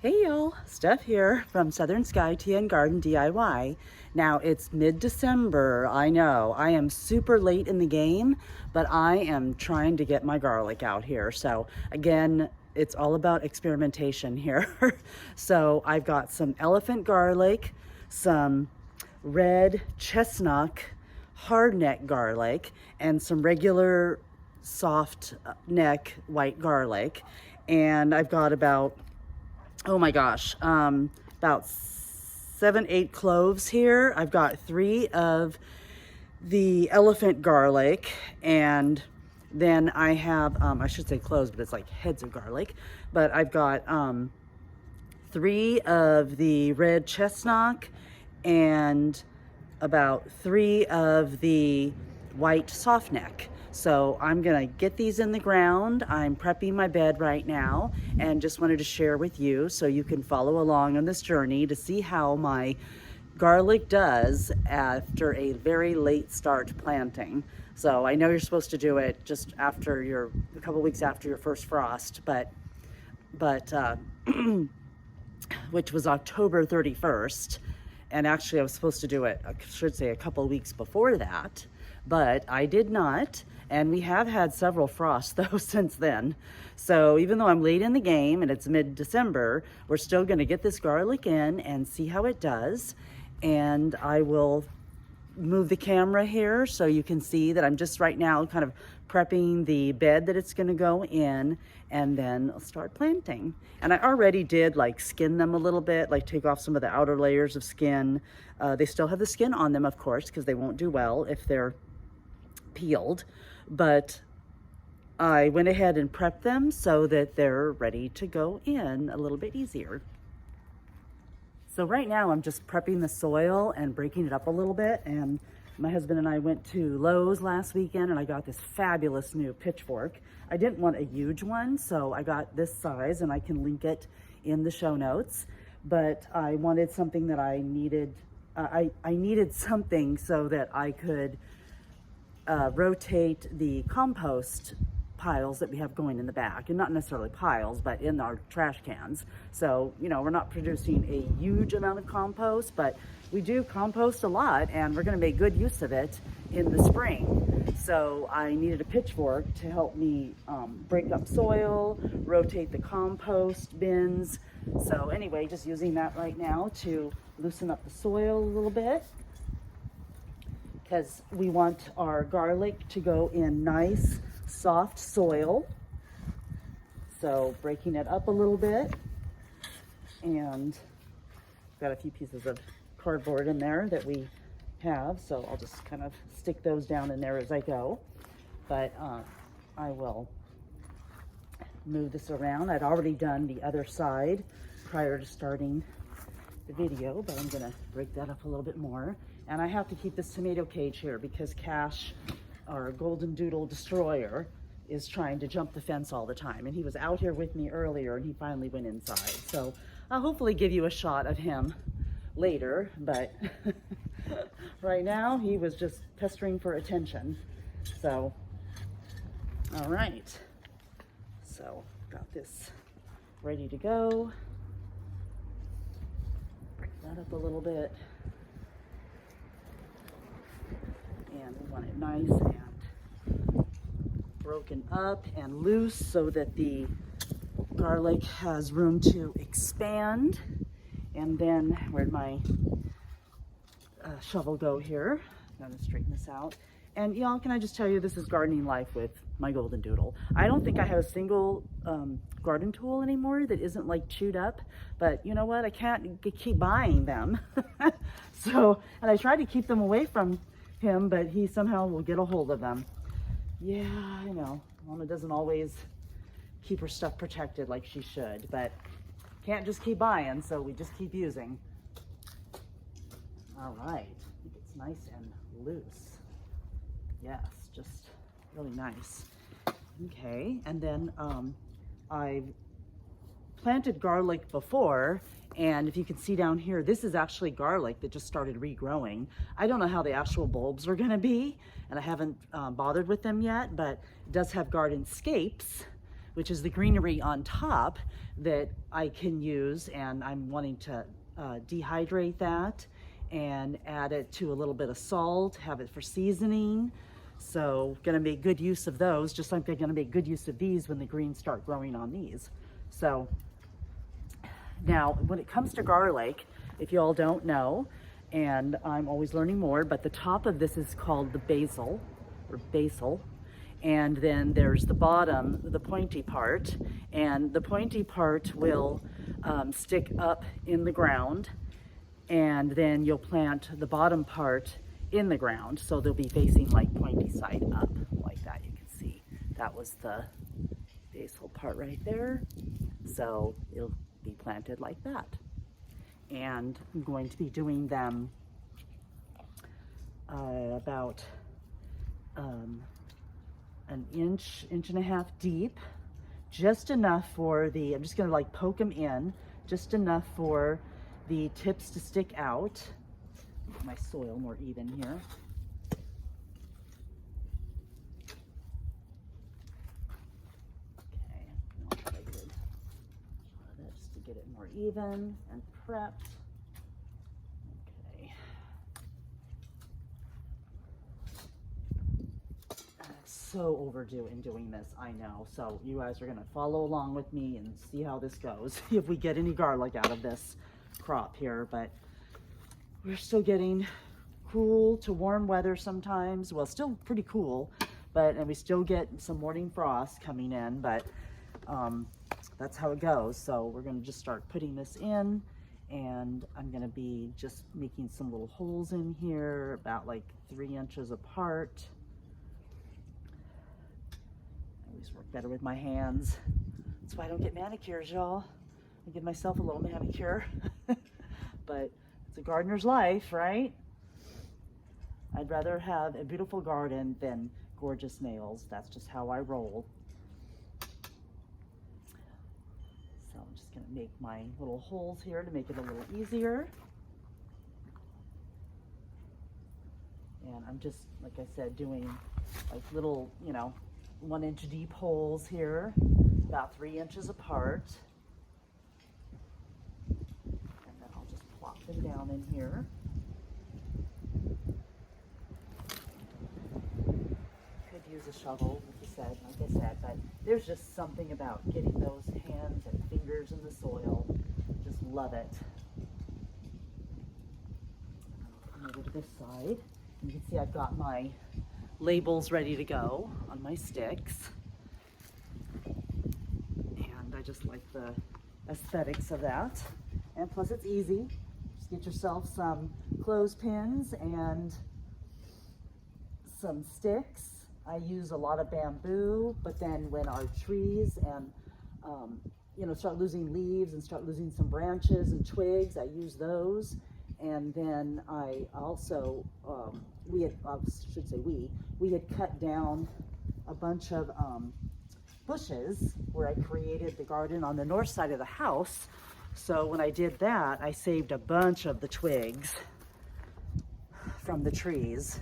Hey y'all, Steph here from SouthernSkyTNgardenDIY. Now it's mid-December, I know. I am super late in the game, but I am trying to get my garlic out here. So again, it's all about experimentation here. So I've got some elephant garlic, some red chestnut hardneck garlic, and some regular soft neck white garlic. And I've got about, oh my gosh, about 7-8 cloves here. I've got 3 of the elephant garlic, and then I have, I should say cloves, but it's like heads of garlic. But I've got 3 of the red chestnut and about 3 of the white soft neck. So I'm gonna get these in the ground. I'm prepping my bed right now and just wanted to share with you so you can follow along on this journey to see how my garlic does after a very late start planting. So I know you're supposed to do it just after a couple weeks after your first frost, but which was October 31st. And actually I was supposed to do it, I should say, a couple of weeks before that, but I did not. And we have had several frosts though since then. So even though I'm late in the game and it's mid-December, we're still gonna get this garlic in and see how it does. And I will move the camera here so you can see that I'm just right now kind of prepping the bed that it's gonna go in, and then I'll start planting. And I already did like skin them a little bit, like take off some of the outer layers of skin. They still have the skin on them, of course, because they won't do well if they're peeled. But I went ahead and prepped them so that they're ready to go in a little bit easier. So right now I'm just prepping the soil and breaking it up a little bit. And my husband and I went to Lowe's last weekend and I got this fabulous new pitchfork. I didn't want a huge one, so I got this size, and I can link it in the show notes. But I wanted something that I needed. I needed something so that I could rotate the compost piles that we have going in the back, and not necessarily piles, but in our trash cans. So, you know, we're not producing a huge amount of compost, but we do compost a lot, and we're going to make good use of it in the spring. So I needed a pitchfork to help me break up soil, rotate the compost bins. So anyway, just using that right now to loosen up the soil a little bit, because we want our garlic to go in nice, soft soil. So breaking it up a little bit, and got a few pieces of cardboard in there that we have, so I'll just kind of stick those down in there as I go. But I will move this around. I'd already done the other side prior to starting the video, but I'm gonna break that up a little bit more. And I have to keep this tomato cage here because Cash, our golden doodle destroyer, is trying to jump the fence all the time. And he was out here with me earlier and he finally went inside. So I'll hopefully give you a shot of him later, but right now he was just pestering for attention. So, all right. So got this ready to go. Break that up a little bit. And we want it nice and broken up and loose so that the garlic has room to expand. And then where'd my shovel go here? I'm gonna straighten this out. And y'all, can I just tell you, this is gardening life with my golden doodle. I don't think I have a single garden tool anymore that isn't like chewed up, but you know what? I can't keep buying them. So, and I try to keep them away from him, but he somehow will get a hold of them. Yeah, I know. Mama doesn't always keep her stuff protected like she should, but can't just keep buying, so we just keep using. All right, I think it's nice and loose. Yes, just really nice. Okay, and then I planted garlic before, and if you can see down here, this is actually garlic that just started regrowing. I don't know how the actual bulbs are gonna be, and I haven't bothered with them yet, but it does have garden scapes, which is the greenery on top that I can use, and I'm wanting to dehydrate that and add it to a little bit of salt, have it for seasoning. So gonna make good use of those, just like they're gonna make good use of these when the greens start growing on these. So now when it comes to garlic, if you all don't know, and I'm always learning more, but the top of this is called the basil, or basil. And then there's the bottom, the pointy part, and the pointy part will stick up in the ground, and then you'll plant the bottom part in the ground, so they'll be facing like pointy side up, like that. You can see that was the basil part right there, so it'll be planted like that. And I'm going to be doing them about an inch and a half deep, just enough for the, I'm just gonna like poke them in, just enough for the tips to stick out. Make my soil more even here. Okay, I'll try to get that just to get it more even and prepped. Okay. So overdue in doing this, I know. So you guys are gonna follow along with me and see how this goes, if we get any garlic out of this crop here. But we're still getting cool to warm weather sometimes. Well, still pretty cool, and we still get some morning frost coming in, but that's how it goes. So we're gonna just start putting this in, and I'm gonna be just making some little holes in here, about like 3 inches apart. I always work better with my hands. That's why I don't get manicures, y'all. I give myself a little manicure. But it's a gardener's life, right? I'd rather have a beautiful garden than gorgeous nails. That's just how I roll. So I'm just gonna make my little holes here to make it a little easier. And I'm just, like I said, doing like little, 1 inch deep holes here, about 3 inches apart. And then I'll just plop them down in here. Could use a shovel, like I said, but there's just something about getting those hands and fingers in the soil. Just love it. Come over to this side. You can see I've got my labels ready to go on my sticks. And I just like the aesthetics of that. And plus it's easy. Just get yourself some clothespins and some sticks. I use a lot of bamboo, but then when our trees and start losing leaves and start losing some branches and twigs, I use those. And then I also, we had cut down a bunch of bushes where I created the garden on the north side of the house. So when I did that, I saved a bunch of the twigs from the trees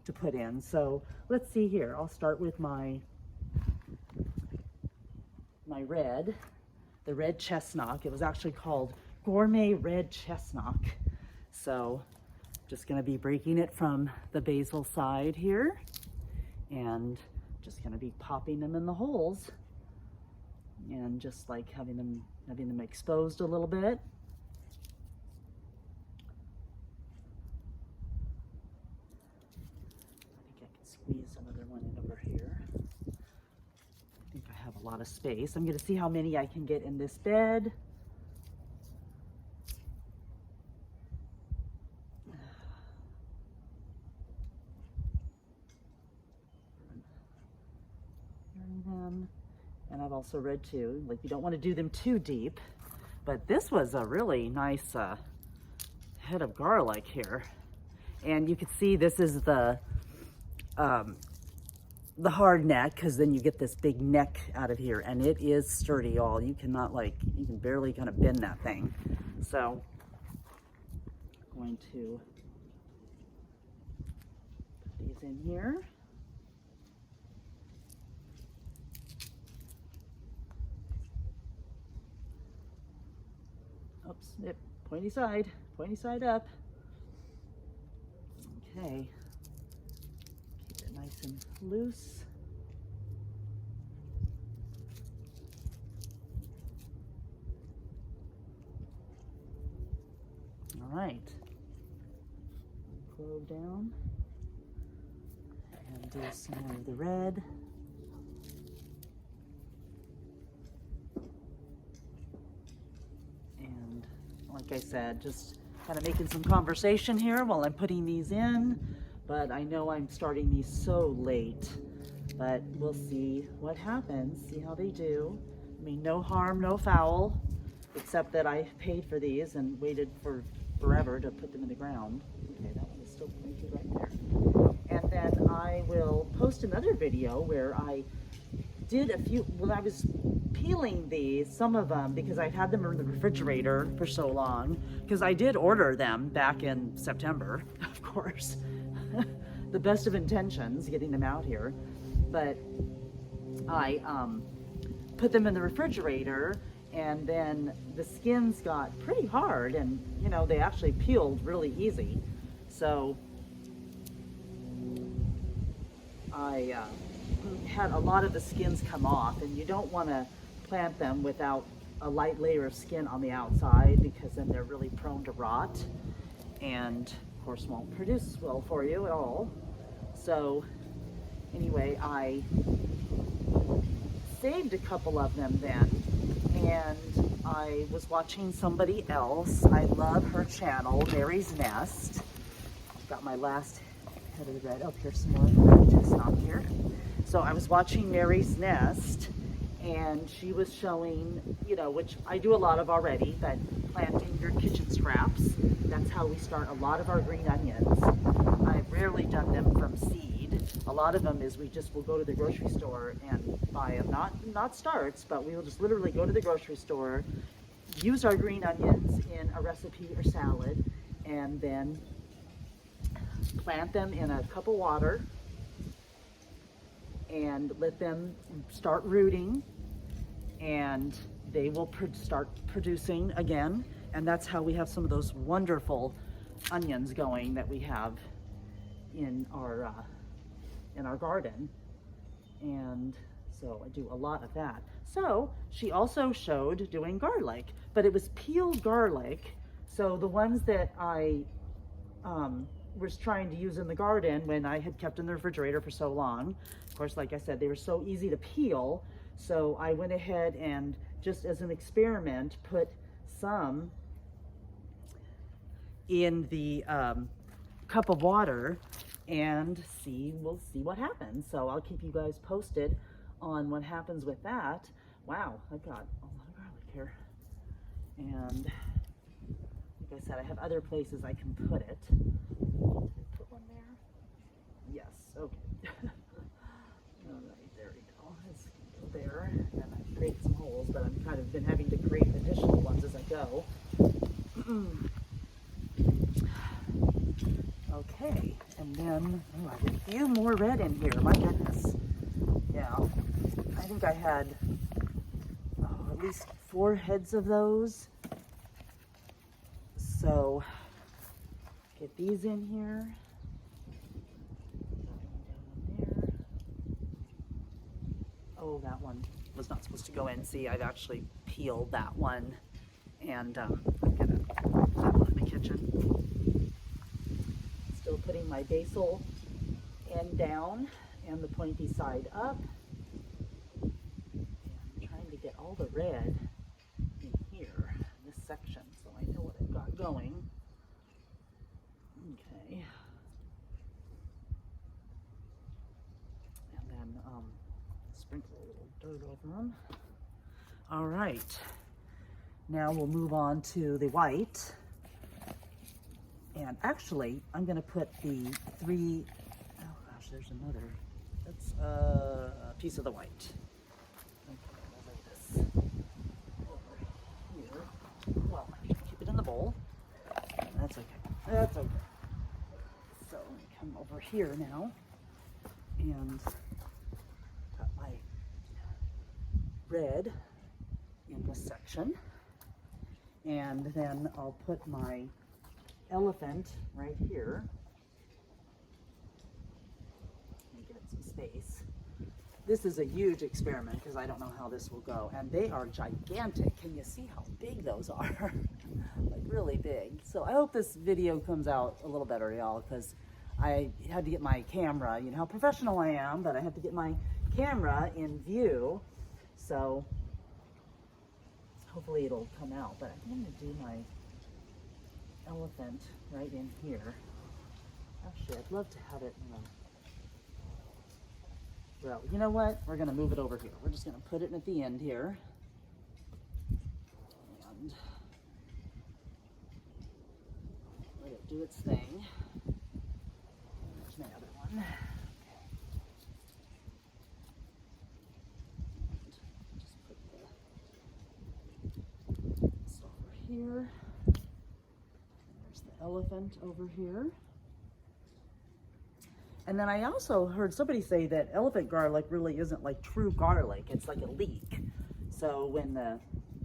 to put in. So let's see here. I'll start with my red, the red chestnut. It was actually called Gourmet Red Chestnut. So just gonna be breaking it from the basil side here and just gonna be popping them in the holes and just like having them exposed a little bit. I think I can squeeze another one in over here. I think I have a lot of space. I'm gonna see how many I can get in this bed. And I've also read too, like you don't want to do them too deep, but this was a really nice head of garlic here. And you can see this is the hard neck, because then you get this big neck out of here, and it is sturdy, y'all. You can barely kind of bend that thing. So I'm going to put these in here. Oops, yep, pointy side up. Okay, keep it nice and loose. All right, clove down and do some more of the red. And like I said, just kind of making some conversation here while I'm putting these in, but I know I'm starting these so late, but we'll see what happens, see how they do. I mean, no harm, no foul, except that I paid for these and waited for forever to put them in the ground. Okay, that one is still pointed right there. And then I will post another video where I did a few, when I was peeling these, some of them, because I've had them in the refrigerator for so long, because I did order them back in September, of course. The best of intentions, getting them out here. But I put them in the refrigerator, and then the skins got pretty hard, and you know, they actually peeled really easy. So I had a lot of the skins come off, and you don't want to plant them without a light layer of skin on the outside, because then they're really prone to rot and of course won't produce well for you at all. So anyway, I saved a couple of them then, and I was watching somebody else. I love her channel, Mary's Nest. I've got my last head of the red. Oh, here's some more. Just not here. So I was watching Mary's Nest, and she was showing, you know, which I do a lot of already, but planting your kitchen scraps. That's how we start a lot of our green onions. I've rarely done them from seed. A lot of them is we just will go to the grocery store and buy them. Not starts, but we will just literally go to the grocery store, use our green onions in a recipe or salad, and then plant them in a cup of water and let them start rooting, and they will start producing again. And that's how we have some of those wonderful onions going that we have in our garden. And so I do a lot of that. So she also showed doing garlic, but it was peeled garlic. So the ones that I was trying to use in the garden when I had kept in the refrigerator for so long, of course, like I said, they were so easy to peel. So I went ahead and, just as an experiment, put some in the cup of water, and we'll see what happens. So I'll keep you guys posted on what happens with that. Wow, I've got a lot of garlic here. And like I said, I have other places I can put it. Put one there? Yes, okay. All right, there we go. Let's go there. And I've created some holes, but I've kind of been having to create additional ones as I go. Okay, and then I have a few more red in here. My goodness. Yeah, I think I had at least 4 heads of those. So get these in here. There. Oh, that one was not supposed to go in. See, I've actually peeled that one, and I'm gonna put that one in the kitchen. Still putting my basil end down and the pointy side up. And I'm trying to get all the red in here, in this section, so I know what I've got going. Okay. And then sprinkle a little dirt over them. All right. Now we'll move on to the white. And actually, I'm going to put the 3, oh gosh, there's another, that's a piece of the white. Okay, I'll lay this over here. Well, I need to keep it in the bowl. That's okay. That's okay. So let me come over here now and got my red in this section. And then I'll put my elephant right here. Let me give it some space. This is a huge experiment because I don't know how this will go. And they are gigantic. Can you see how big those are? Like really big. So I hope this video comes out a little better, y'all, because I had to get my camera, you know how professional I am, but I have to get my camera in view. So hopefully it'll come out. But I'm going to do my elephant right in here. Actually, I'd love to have it in a... Well, you know what? We're going to move it over here. We're just going to put it at the end here. And let it do its thing. There's my other one. Okay. And just put this over here. And there's the elephant over here. And then I also heard somebody say that elephant garlic really isn't like true garlic. It's like a leek. So when it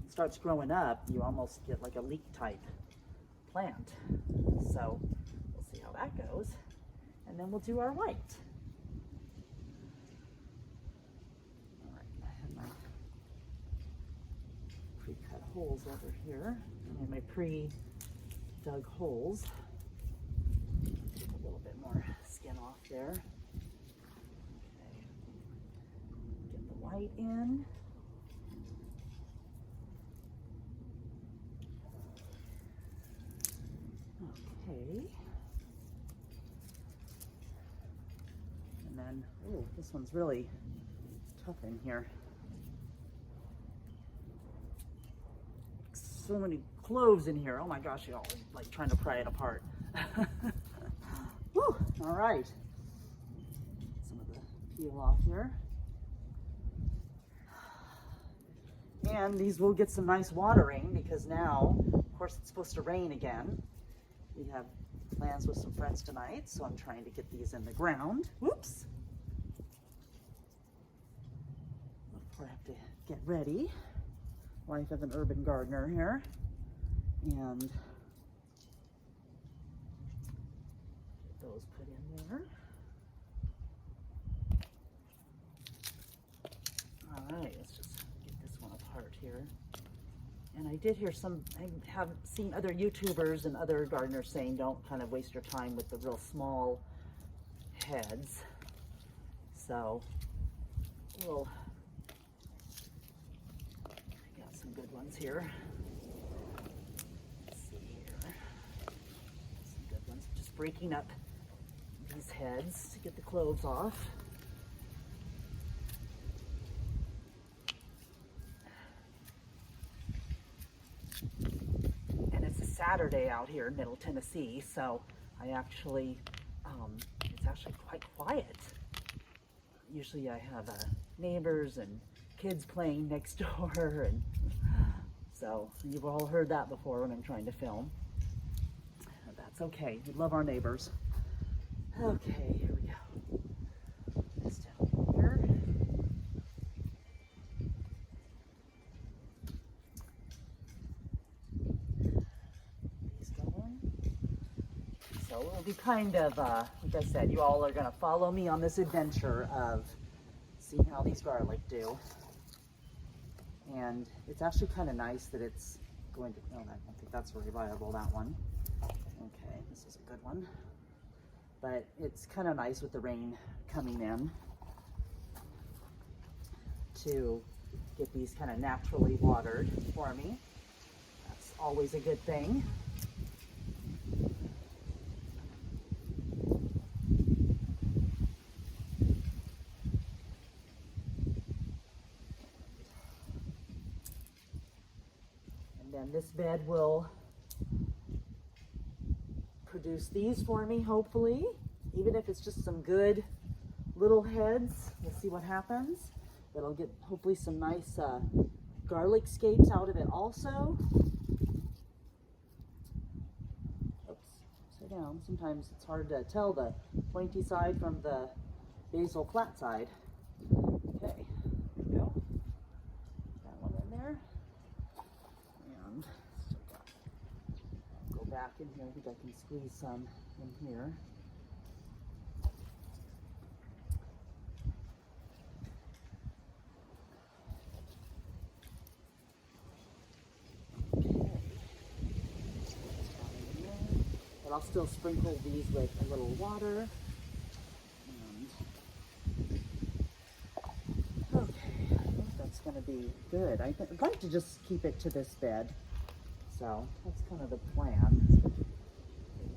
starts growing up, you almost get like a leek type plant. So we'll see how that goes. And then we'll do our white. All right, I have my pre-cut holes over here. And my pre-dug holes. Get a little bit more skin off there. Okay. Get the white in. Okay. And then, oh, this one's really tough in here. So many cloves in here. Oh my gosh, y'all are like trying to pry it apart. Whew, all right. Some of the peel off here. And these will get some nice watering because now, of course, it's supposed to rain again. We have plans with some friends tonight, so I'm trying to get these in the ground. Whoops. Before I have to get ready. Life of an urban gardener here. And get those put in there. All right, let's just get this one apart here. And I did hear I have seen other YouTubers and other gardeners saying don't kind of waste your time with the real small heads. So we'll, I got some good ones here. Let's see here. Some good ones. Just breaking up these heads to get the cloves off. Saturday out here in Middle Tennessee, so I actually, it's actually quite quiet. Usually I have neighbors and kids playing next door, and so you've all heard that before when I'm trying to film. But that's okay, we love our neighbors. Okay, here we go. This down here. So it'll be kind of, like I said, you all are going to follow me on this adventure of seeing how these garlic do. And it's actually kind of nice that it's going to, oh, I don't think that's very viable, that one. Okay, this is a good one. But it's kind of nice with the rain coming in to get these kind of naturally watered for me. That's always a good thing. And this bed will produce these for me, hopefully, even if it's just some good little heads. We'll see what happens. But I'll get hopefully some nice garlic scapes out of it also. Oops, upside down. Sometimes it's hard to tell the pointy side from the basil flat side. Okay, there we go. That one in there. And still in here. I think I can squeeze some in here. But I'll still sprinkle these with a little water. And okay, I think that's going to be good. I'd like to just keep it to this bed. So that's kind of the plan.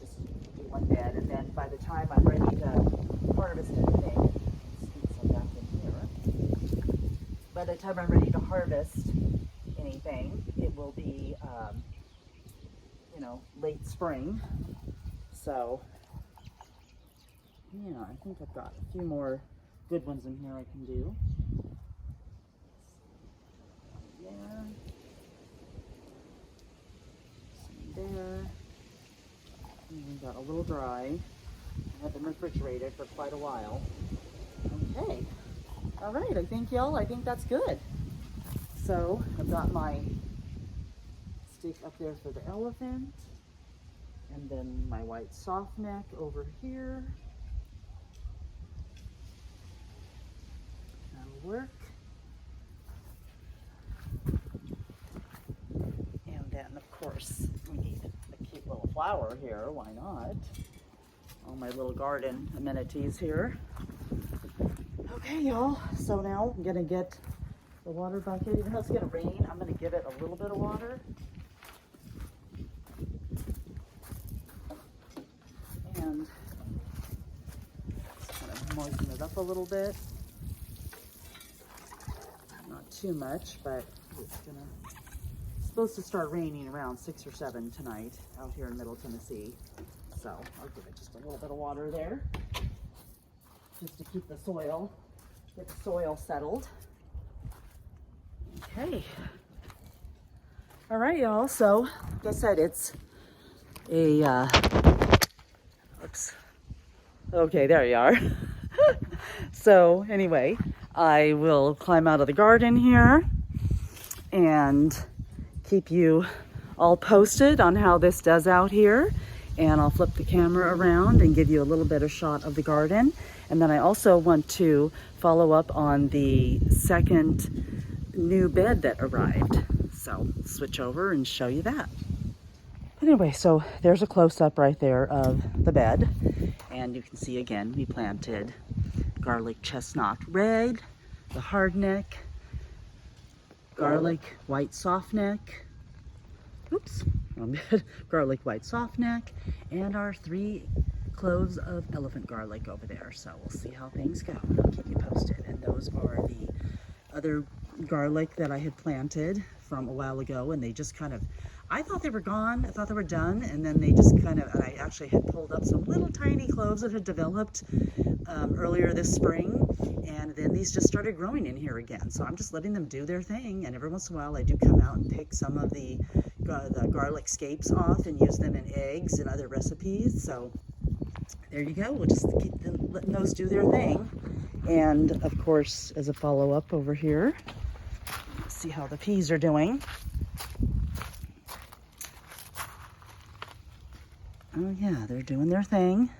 Just do one bed, and then by the time I'm ready to harvest anything, scoot some back in here. By the time I'm ready to harvest anything, it will be, you know, late spring. So, yeah, I think I've got a few more good ones in here I can do. There. Some there. And we got a little dry. I had them refrigerated for quite a while. Okay. All right, I think that's good. So, I've got my stick up there for the elephant. And then my white soft neck over here. That'll work. And then, of course, we need a cute little flower here. Why not? All my little garden amenities here. Okay, y'all. So now I'm going to get the water bucket. Even though it's going to rain, I'm going to give it a little bit of water. And just kind of moisten it up a little bit. Not too much, but it's supposed to start raining around 6 or 7 tonight out here in Middle Tennessee. So I'll give it just a little bit of water there, just to keep the soil, get the soil settled. Okay. All right, y'all. So, like I said, it's a oops. Okay, there you are. So anyway, I will climb out of the garden here and keep you all posted on how this does out here. And I'll flip the camera around and give you a little bit of shot of the garden. And then I also want to follow up on the second new bed that arrived. So switch over and show you that. Anyway, so there's a close-up right there of the bed, and you can see again we planted garlic chestnut red, the hardneck, garlic white softneck, oops, wrong bed, garlic white softneck, and our 3 cloves of elephant garlic over there. So we'll see how things go. I'll keep you posted. And those are the other garlic that I had planted from a while ago, and they just kind of, I thought they were gone, I thought they were done, and then they just kind of, and I actually had pulled up some little tiny cloves that had developed earlier this spring, and then these just started growing in here again. So I'm just letting them do their thing, and every once in a while I do come out and pick some of the garlic scapes off and use them in eggs and other recipes. So there you go, we'll just keep them, letting those do their thing. And of course, as a follow-up over here, let's see how the peas are doing. Oh yeah, they're doing their thing.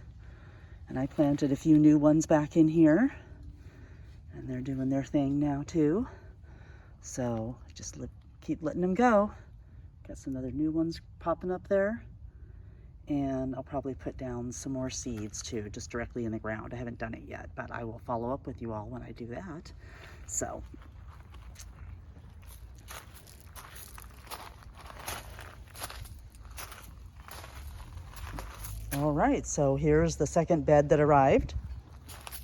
And I planted a few new ones back in here. And they're doing their thing now too. So just keep letting them go. Got some other new ones popping up there. And I'll probably put down some more seeds too, just directly in the ground. I haven't done it yet, but I will follow up with you all when I do that. So. All right, so here's the second bed that arrived.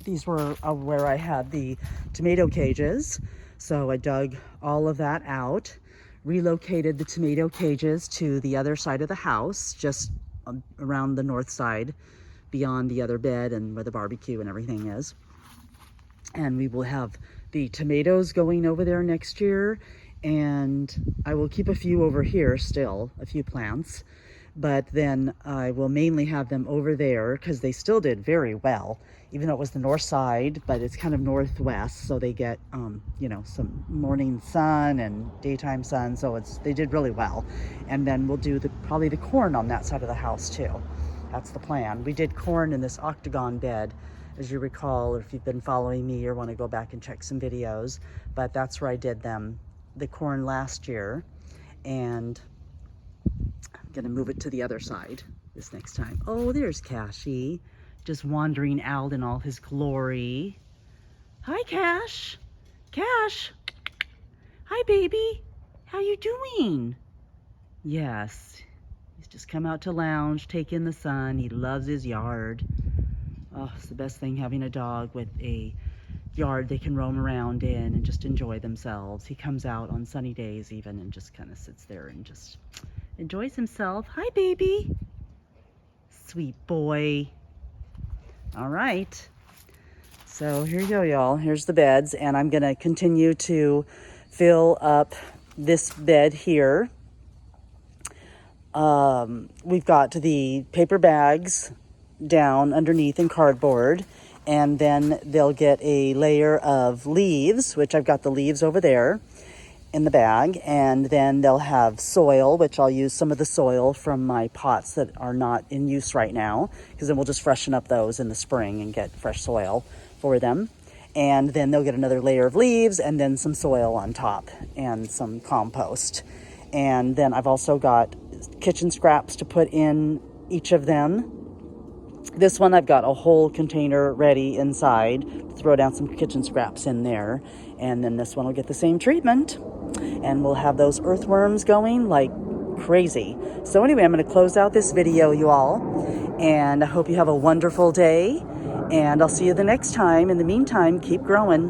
These were where I had the tomato cages. So I dug all of that out, relocated the tomato cages to the other side of the house, just around the north side, beyond the other bed and where the barbecue and everything is. And we will have the tomatoes going over there next year, and I will keep a few over here still, a few plants. but then I will mainly have them over there because they still did very well, even though it was the north side, but it's kind of northwest, so they get you know, some morning sun and daytime sun, so they did really well. And then we'll do probably the corn on that side of the house too. That's the plan. We did corn in this octagon bed, as you recall, or if you've been following me or want to go back and check some videos, but that's where I did the corn last year. And I'm gonna move it to the other side this next time. Oh, there's Cashy, just wandering out in all his glory. Hi, Cash. Cash. Hi, baby. How you doing? Yes, he's just come out to lounge, take in the sun. He loves his yard. Oh, it's the best thing, having a dog with a yard they can roam around in and just enjoy themselves. He comes out on sunny days even and just kind of sits there and just enjoys himself. Hi, baby. Sweet boy. All right. So here you go, y'all. Here's the beds, and I'm going to continue to fill up this bed here. We've got the paper bags down underneath in cardboard, and then they'll get a layer of leaves, which I've got the leaves over there in the bag, and then they'll have soil, which I'll use some of the soil from my pots that are not in use right now, because then we'll just freshen up those in the spring and get fresh soil for them. And then they'll get another layer of leaves and then some soil on top and some compost. And then I've also got kitchen scraps to put in each of them. This one I've got a whole container ready inside to throw down some kitchen scraps in there. And then this one will get the same treatment. And we'll have those earthworms going like crazy. So anyway, I'm going to close out this video, you all. And I hope you have a wonderful day. And I'll see you the next time. In the meantime, keep growing.